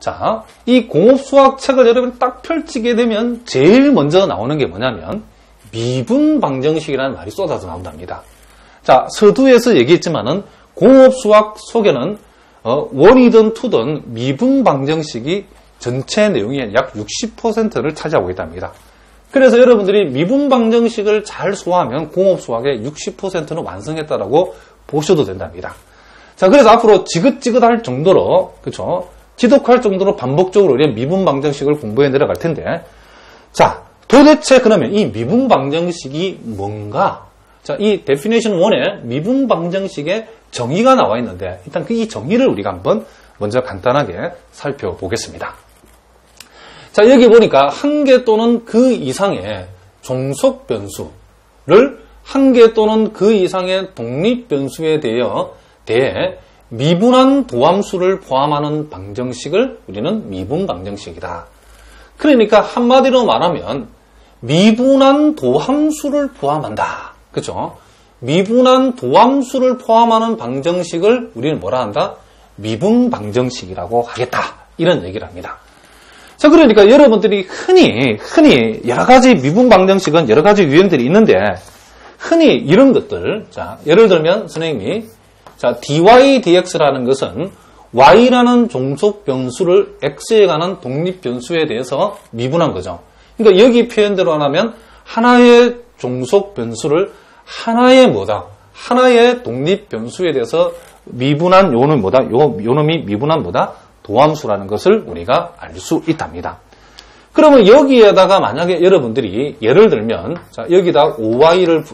자, 이 공업수학 책을 여러분이 딱 펼치게 되면 제일 먼저 나오는 게 뭐냐면 미분방정식이라는 말이 쏟아져 나온답니다. 자, 서두에서 얘기했지만은 공업수학 속에는 원이든 투든 미분방정식이 전체 내용의 약 60%를 차지하고 있답니다. 그래서 여러분들이 미분방정식을 잘 소화하면 공업수학의 60%는 완성했다라고 보셔도 된답니다. 자, 그래서 앞으로 지긋지긋할 정도로, 그쵸? 지독할 정도로 반복적으로 우리가 미분방정식을 공부해 내려갈 텐데, 자, 도대체 그러면 이 미분방정식이 뭔가? 자, 이 데피니션 1에 미분방정식의 정의가 나와 있는데, 일단 이 정의를 우리가 한번 먼저 간단하게 살펴보겠습니다. 자, 여기 보니까 한 개 또는 그 이상의 종속 변수를 한 개 또는 그 이상의 독립 변수에 대해 미분한 도함수를 포함하는 방정식을 우리는 미분방정식이다. 그러니까 한마디로 말하면 미분한 도함수를 포함한다. 그렇죠? 미분한 도함수를 포함하는 방정식을 우리는 뭐라 한다? 미분방정식이라고 하겠다. 이런 얘기를 합니다. 자, 그러니까 여러분들이 흔히 여러 가지 미분방정식은 여러 가지 유형들이 있는데 흔히 이런 것들, 자, 예를 들면 선생님이 자, dy dx라는 것은 y라는 종속 변수를 x에 관한 독립 변수에 대해서 미분한 거죠. 그러니까 여기 표현대로 하면 하나의 종속 변수를 하나의 독립 변수에 대해서 미분한 요는 뭐다? 요놈이 미분한 뭐다? 도함수라는 것을 우리가 알 수 있답니다. 그러면 여기에다가 만약에 여러분들이 예를 들면 자, 여기다 5y를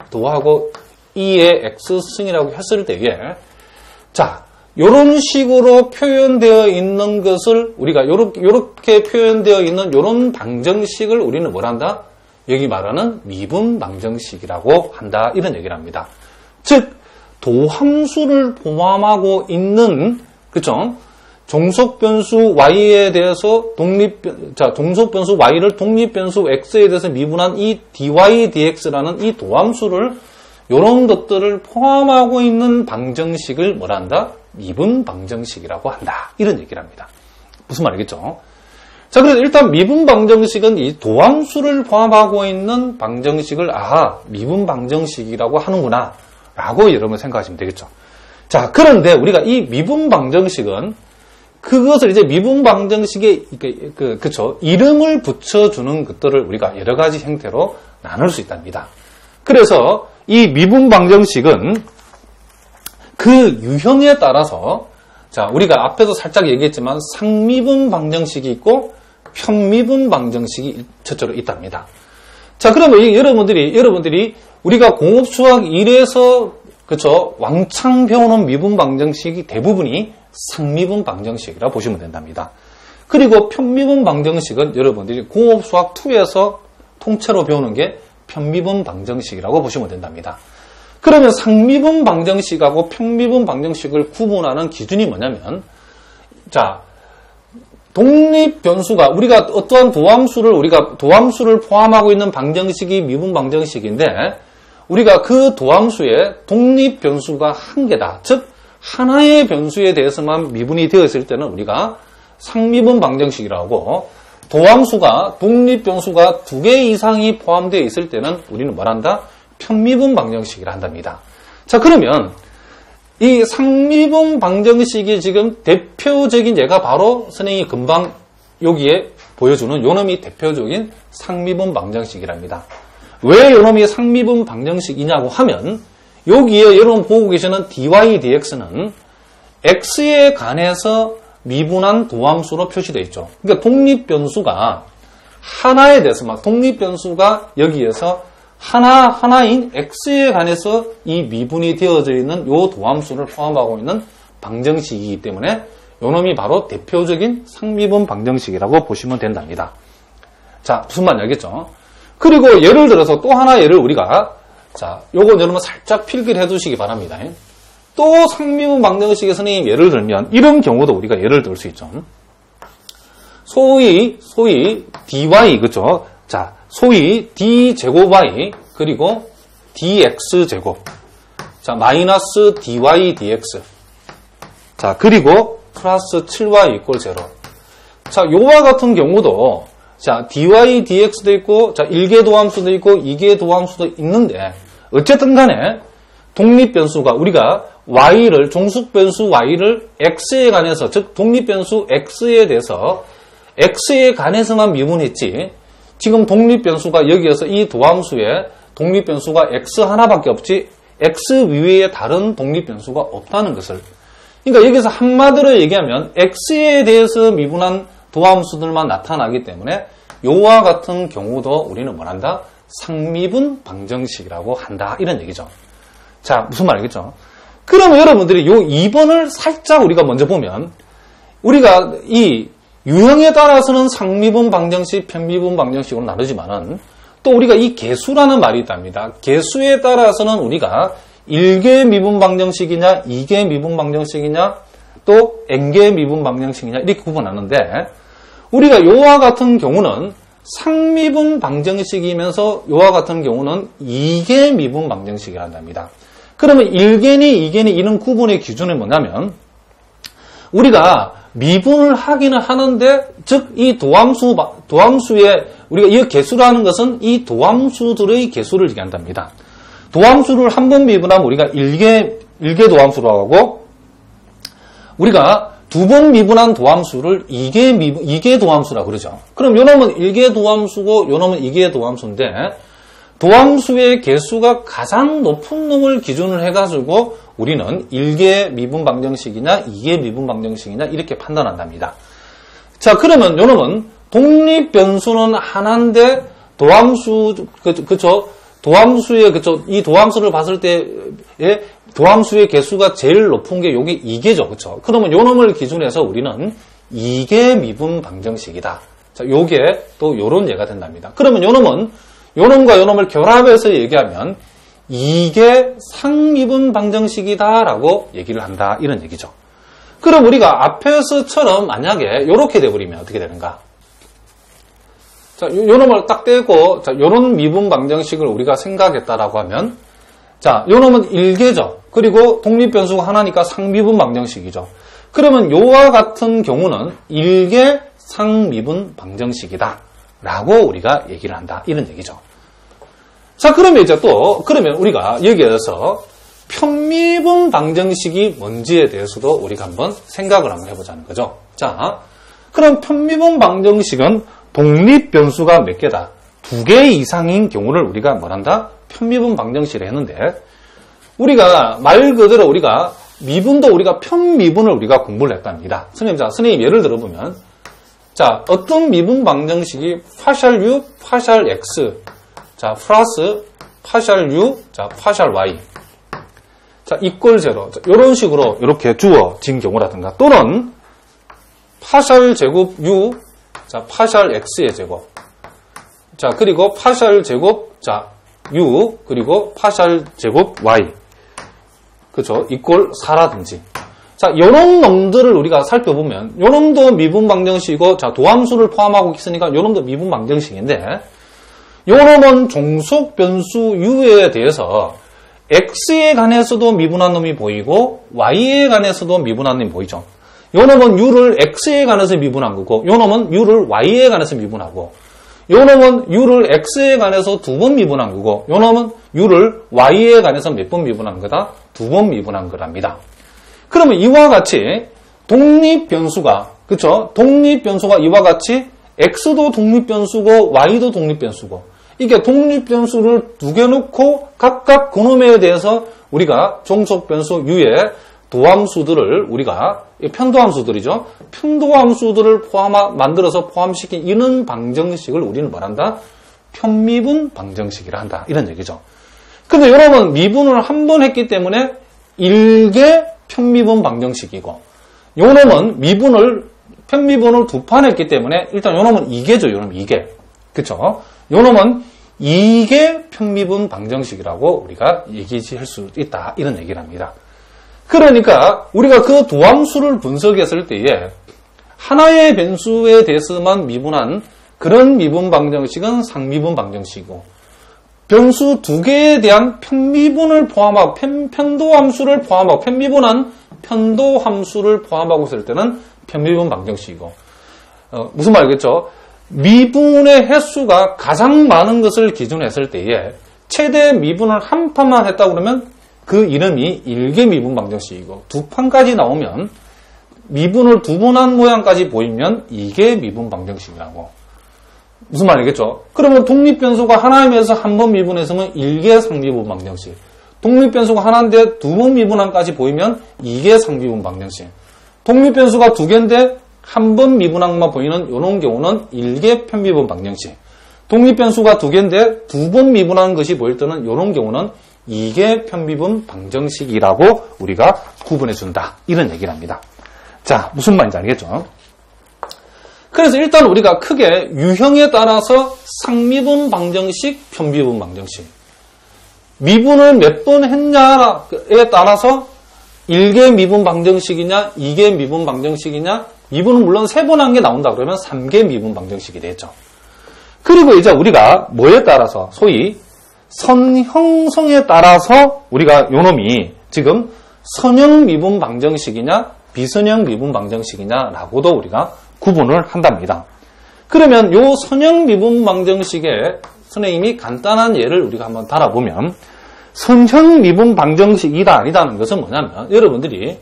도하고 2의 x승이라고 했을 때에 자, 요런 식으로 표현되어 있는 것을 우리가 요렇게 표현되어 있는 요런 방정식을 우리는 뭘 한다? 여기 말하는 미분방정식이라고 한다. 이런 얘기를 합니다. 즉 도함수를 포함하고 있는 그쵸? 종속변수 y에 대해서 종속변수 y를 독립변수 x에 대해서 미분한 이 dy dx라는 이 도함수를 이런 것들을 포함하고 있는 방정식을 뭐라 한다? 미분방정식이라고 한다. 이런 얘기를 합니다. 무슨 말이겠죠? 자, 그래서 일단 미분방정식은 이 도함수를 포함하고 있는 방정식을 미분방정식이라고 하는구나 라고 여러분 생각하시면 되겠죠. 자, 그런데 우리가 이 미분방정식은 그것을 이제 미분방정식에 그쵸 이름을 붙여주는 것들을 우리가 여러 가지 형태로 나눌 수 있답니다. 그래서 이 미분방정식은 그 유형에 따라서 자 우리가 앞에도 살짝 얘기했지만 상미분방정식이 있고 편미분방정식이 첫째로 있답니다. 자 그러면 여러분들이 우리가 공업수학 1에서 그쵸 왕창 배우는 미분방정식이 대부분이 상미분방정식이라고 보시면 된답니다. 그리고 편미분방정식은 여러분들이 공업수학 2에서 통째로 배우는 게 편미분방정식이라고 보시면 된답니다. 그러면 상미분방정식하고 편미분방정식을 구분하는 기준이 뭐냐면 자 독립변수가 우리가 어떠한 도함수를 포함하고 있는 방정식이 미분방정식인데 우리가 그 도함수의 독립변수가 한 개다. 즉 하나의 변수에 대해서만 미분이 되어 있을 때는 우리가 상미분방정식이라고 하고 도함수가 독립변수가 2개 이상이 포함되어 있을 때는 우리는 뭘 한다? 편미분방정식이라 한답니다. 자 그러면 이 상미분방정식이 지금 대표적인 예가 바로 선생님이 금방 여기에 보여주는 요놈이 대표적인 상미분방정식이랍니다. 왜 요놈이 상미분방정식이냐고 하면 여기에 여러분 보고 계시는 dy dx는 x에 관해서 미분한 도함수로 표시되어 있죠. 그러니까 독립변수가 하나에 대해서 독립변수가 여기에서 하나인 x에 관해서 이 미분이 되어져 있는 요 도함수를 포함하고 있는 방정식이기 때문에 요놈이 바로 대표적인 상미분 방정식이라고 보시면 된답니다. 자, 무슨 말인지 알겠죠? 그리고 예를 들어서 또 하나 예를 우리가 자, 요건 여러분 살짝 필기를 해두시기 바랍니다. 또 상미분 방정식의 선생님 예를 들면 이런 경우도 우리가 예를 들 수 있죠. 소위 dy 그죠? 자, 소위 d제곱 y 그리고 dx제곱 자 마이너스 dy dx 자 그리고 플러스 7y = 0 자, 요와 같은 경우도 자, dy, dx도 있고, 자, 1개 도함수도 있고, 2개 도함수도 있는데, 어쨌든 간에, 독립변수가, 우리가 y를, 종속변수 y를 x에 관해서, 즉, 독립변수 x에 대해서, x에 관해서만 미분했지, 지금 독립변수가 여기에서 이 도함수에 독립변수가 x 하나밖에 없지, x 위에 다른 독립변수가 없다는 것을. 그러니까 여기서 한마디로 얘기하면, x에 대해서 미분한 도함수들만 나타나기 때문에 요와 같은 경우도 우리는 뭐란다? 상미분 방정식이라고 한다. 이런 얘기죠. 자, 무슨 말이겠죠? 그러면 여러분들이 요 2번을 살짝 우리가 먼저 보면 우리가 이 유형에 따라서는 상미분 방정식, 편미분 방정식으로 나누지만은 또 우리가 이 개수라는 말이 있답니다. 개수에 따라서는 우리가 1개 미분 방정식이냐, 2개 미분 방정식이냐, 또 n개 미분 방정식이냐 이렇게 구분하는데 우리가 요와 같은 경우는 상미분 방정식이면서 요와 같은 경우는 2개 미분 방정식이란답니다. 그러면 1개니 2개니 이런 구분의 기준이 뭐냐면 우리가 미분을 하기는 하는데 즉 이 도함수의 우리가 이 개수라는 것은 이 도함수들의 개수를 얘기한답니다. 도함수를 한 번 미분하면 우리가 1개 도함수라고 하고 우리가 두 번 미분한 도함수를 2개 도함수라고 그러죠. 그럼 요놈은 1개 도함수고 요놈은 2개 도함수인데 도함수의 개수가 가장 높은 놈을 기준으로 해가지고 우리는 1개 미분 방정식이냐 2개 미분 방정식이냐 이렇게 판단한답니다. 자, 그러면 요놈은 독립변수는 하나인데 도함수 그쵸? 도함수의 이 도함수를 봤을 때의 도함수의 개수가 제일 높은 게 요게 2개죠. 그쵸? 그러면 요 놈을 기준해서 우리는 2개 미분 방정식이다. 자, 요게 또 요런 예가 된답니다. 그러면 요 놈은 요 놈과 요 놈을 결합해서 얘기하면 2개 상미분 방정식이다라고 얘기를 한다. 이런 얘기죠. 그럼 우리가 앞에서처럼 만약에 요렇게 돼버리면 어떻게 되는가? 자, 요 놈을 딱 떼고, 자, 요런 미분 방정식을 우리가 생각했다라고 하면, 자, 요 놈은 1개죠. 그리고 독립변수가 하나니까 상미분 방정식이죠. 그러면 요와 같은 경우는 1개 상미분 방정식이다. 라고 우리가 얘기를 한다. 이런 얘기죠. 자, 그러면 이제 또, 그러면 우리가 여기에서 편미분 방정식이 뭔지에 대해서도 우리가 한번 생각을 한번 해보자는 거죠. 자, 그럼 편미분 방정식은 독립변수가 몇 개다? 2개 이상인 경우를 우리가 뭐란다? 편미분 방정식을 했는데 우리가 말 그대로 우리가 미분도 우리가 편미분을 우리가 공부를 했답니다. 선생님 예를 들어보면 자, 어떤 미분 방정식이 파샬 U, 파샬 X 자, 플러스 파샬 U, 자, 파샬 Y 자, 이꼴 제로 이런 식으로 이렇게 주어진 경우라든가 또는 파샬 제곱 U 자, 파샬 X의 제곱. 자, 그리고 파샬 제곱, 자, U, 그리고 파샬 제곱 Y. 그죠? 이꼴 4라든지. 자, 요런 놈들을 우리가 살펴보면, 요 놈도 미분 방정식이고, 자, 도함수를 포함하고 있으니까 요 놈도 미분 방정식인데, 요 놈은 종속 변수 U에 대해서 X에 관해서도 미분한 놈이 보이고, Y에 관해서도 미분한 놈이 보이죠. 요 놈은 U를 X에 관해서 미분한 거고, 요 놈은 U를 Y에 관해서 미분하고, 요 놈은 U를 X에 관해서 2번 미분한 거고, 요 놈은 U를 Y에 관해서 몇 번 미분한 거다? 2번 미분한 거랍니다. 그러면 이와 같이 독립변수가, 그쵸? 독립변수가 이와 같이 X도 독립변수고, Y도 독립변수고, 이게 독립변수를 2개 놓고 각각 그놈에 대해서 우리가 종속변수 U에 도함수들을 우리가 편도함수들이죠. 편도함수들을 만들어서 포함시킨 이런 방정식을 우리는 뭐란다? 편미분 방정식이라 한다. 이런 얘기죠. 근데 여러분 미분을 한 번 했기 때문에 1개 편미분 방정식이고 요 놈은 편미분을 2판 했기 때문에 일단 요 놈은 2개죠. 요 놈은 2개. 그쵸? 요 놈은 2개 편미분 방정식이라고 우리가 얘기할 수 있다. 이런 얘기를 합니다. 그러니까 우리가 그 도함수를 분석했을 때에 하나의 변수에 대해서만 미분한 그런 미분 방정식은 상미분 방정식이고 변수 2개에 대한 편미분을 포함하고 편도함수를 포함하고 편미분한 편도함수를 포함하고 있을 때는 편미분 방정식이고 무슨 말이겠죠? 미분의 횟수가 가장 많은 것을 기준했을 때에 최대 미분을 한 판만 했다 그러면 그 이름이 일개 미분 방정식이고 두 판까지 나오면 미분을 두 번 한 모양까지 보이면 이게 미분 방정식이라고. 무슨 말이겠죠? 그러면 독립변수가 하나이면서 한 번 미분했으면 일개 상미분 방정식. 독립변수가 하나인데 두 번 미분한까지 보이면 이게 상미분 방정식. 독립변수가 두 개인데 한 번 미분한 것만 보이는 이런 경우는 일개 편미분 방정식. 독립변수가 두 개인데 두 번 미분한 것이 보일 때는 이런 경우는 이게 편미분 방정식이라고 우리가 구분해준다. 이런 얘기를 합니다. 자, 무슨 말인지 알겠죠? 그래서 일단 우리가 크게 유형에 따라서 상미분 방정식, 편미분 방정식. 미분을 몇 번 했냐에 따라서 1개 미분 방정식이냐, 2개 미분 방정식이냐, 미분은 물론 3번 한 게 나온다 그러면 3개 미분 방정식이 되죠. 그리고 이제 우리가 뭐에 따라서, 소위 선 형성에 따라서 우리가 요놈이 지금 선형 미분 방정식이냐, 비선형 미분 방정식이냐라고도 우리가 구분을 한답니다. 그러면 요 선형 미분 방정식에 선생님이 간단한 예를 우리가 한번 달아보면 선형 미분 방정식이다 아니다는 것은 뭐냐면 여러분들이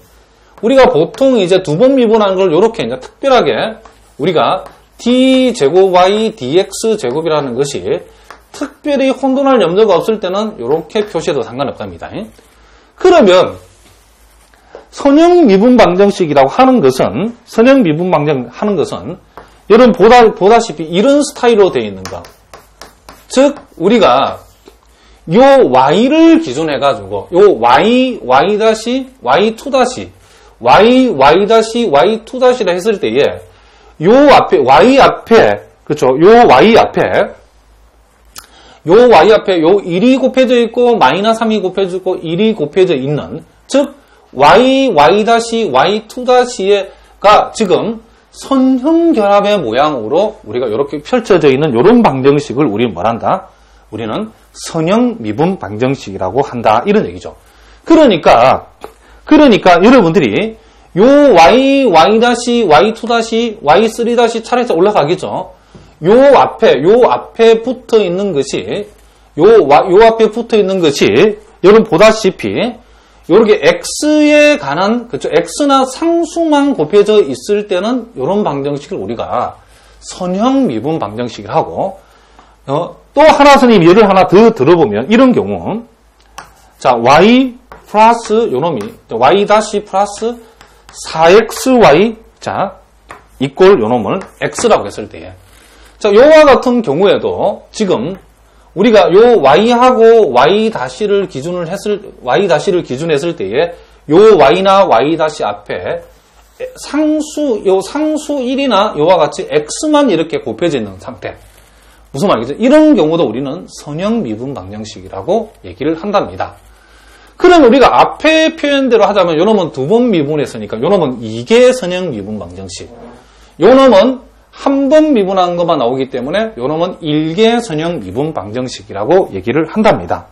우리가 보통 이제 두 번 미분하는 걸 이렇게 이제 특별하게 우리가 d제곱 y dx 제곱이라는 것이 특별히 혼돈할 염려가 없을 때는 이렇게 표시해도 상관없답니다. 그러면 선형 미분 방정식이라고 하는 것은 선형 미분 방정 하는 것은 여러분 보다시피 이런 스타일로 되어 있는 거. 즉 우리가 요 y를 기준해가지고 요 y, y-, y2-, y, y-y2-라 했을 때에 요 앞에 y 앞에 그렇죠? 요 y 앞에 요 1이 곱해져 있고 마이너스 3이 곱해져 있고 1이 곱해져 있는 즉 y, y-y2-가 지금 선형 결합의 모양으로 우리가 이렇게 펼쳐져 있는 이런 방정식을 우리는 뭐란다? 우리는 선형 미분 방정식이라고 한다. 이런 얘기죠. 그러니까 여러분들이 요 y, y-, y2-, y3- 차례에서 올라가겠죠. 요 앞에 붙어 있는 것이 요 앞에 붙어 있는 것이 여러분 보다시피 요렇게 x에 관한 그렇죠. x나 상수만 곱해져 있을 때는 이런 방정식을 우리가 선형 미분 방정식이라고 또 하나 선생님 예를 하나 더 들어보면 이런 경우 자 y 플러스 요놈이 y 다시 플러스 4xy 자 이꼴 요놈을 x라고 했을 때에 자 요와 같은 경우에도 지금 우리가 요 y하고 y-를 기준했을 때에 요 y나 y- 앞에 상수 1이나 요와 같이 x만 이렇게 곱해져 있는 상태. 무슨 말이죠? 이런 경우도 우리는 선형 미분 방정식이라고 얘기를 한답니다. 그럼 우리가 앞에 표현대로 하자면 요놈은 두 번 미분했으니까 요놈은 2개 선형 미분 방정식. 요놈은 한 번 미분한 것만 나오기 때문에 요놈은 1개 선형 미분 방정식이라고 얘기를 한답니다.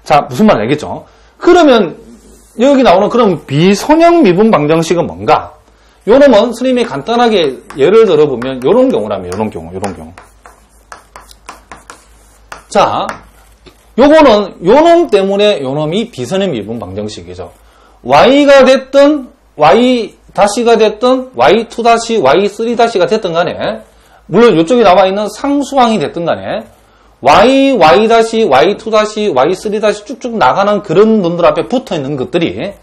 자, 무슨 말 알겠죠? 그러면 여기 나오는 그럼 비선형 미분 방정식은 뭔가? 요놈은 선생님이 간단하게 예를 들어보면 요런 경우라면 요런 경우. 자, 요거는 요놈 때문에 요놈이 비선형 미분 방정식이죠. y가 됐든 y-가 됐든 y2-, y3-가 됐든 간에 물론 이쪽에 나와 있는 상수항이 됐든 간에 y, y-, y2-, y3- 쭉쭉 나가는 그런 놈들 앞에 붙어 있는 것들이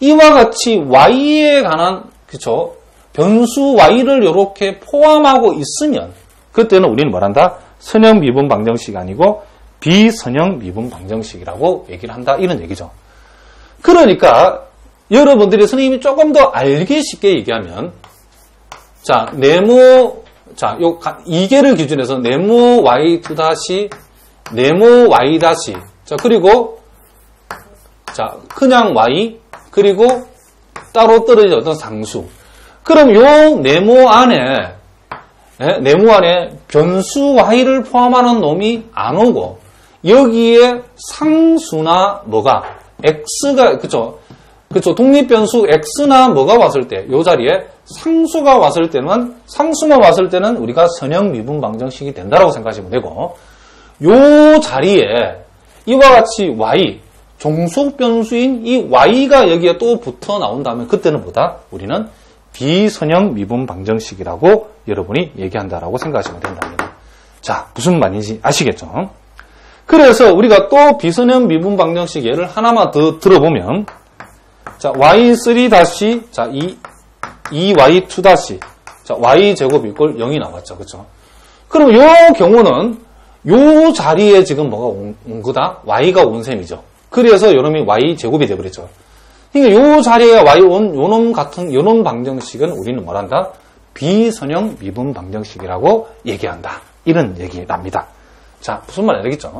이와 같이 y에 관한 그쵸 변수 y를 이렇게 포함하고 있으면 그때는 우리는 뭐란다? 선형 미분 방정식이 아니고 비선형 미분 방정식이라고 얘기를 한다. 이런 얘기죠. 그러니까 여러분들이 선생님이 조금 더 알기 쉽게 얘기하면 자, 네모 자, 요 2개를 기준해서 네모 y2-, 네모 y-, 자, 그리고 자, 그냥 y 그리고 따로 떨어진 어떤 상수. 그럼 요 네모 안에 변수 y를 포함하는 놈이 안 오고 여기에 상수나 뭐가 x가 그쵸 그렇죠. 독립변수 x나 뭐가 왔을 때, 이 자리에 상수가 왔을 때는, 상수만 왔을 때는 우리가 선형 미분 방정식이 된다라고 생각하시면 되고, 이 자리에 이와 같이 y, 종속 변수인 이 y가 여기에 또 붙어 나온다면 그때는 뭐다? 우리는 비선형 미분 방정식이라고 여러분이 얘기한다라고 생각하시면 된답니다. 자, 무슨 말인지 아시겠죠? 그래서 우리가 또 비선형 미분 방정식 예를 하나만 더 들어보면, 자, y3 자, 2y2 자, y제곱 이꼴 0이 나왔죠. 그렇죠? 그럼 요 경우는 요 자리에 지금 뭐가 온 거다? y가 온 셈이죠. 그래서 요놈이 y제곱이 되어버렸죠. 그러니까 요 자리에 y 온 요놈 방정식은 우리는 뭐란다? 비선형 미분 방정식이라고 얘기한다. 이런 얘기랍니다. 자, 무슨 말인지 알겠죠?